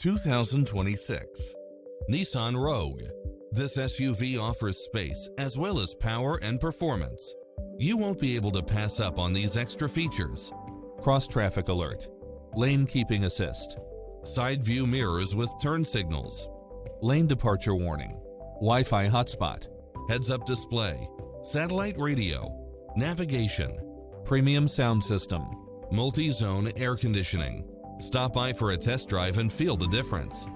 2026 Nissan Rogue. This SUV offers space as well as power and performance. You won't be able to pass up on these extra features. Cross-traffic alert, lane keeping assist, side view mirrors with turn signals, lane departure warning, Wi-Fi hotspot, heads-up display, satellite radio, navigation, premium sound system, multi-zone air conditioning. Stop by for a test drive and feel the difference.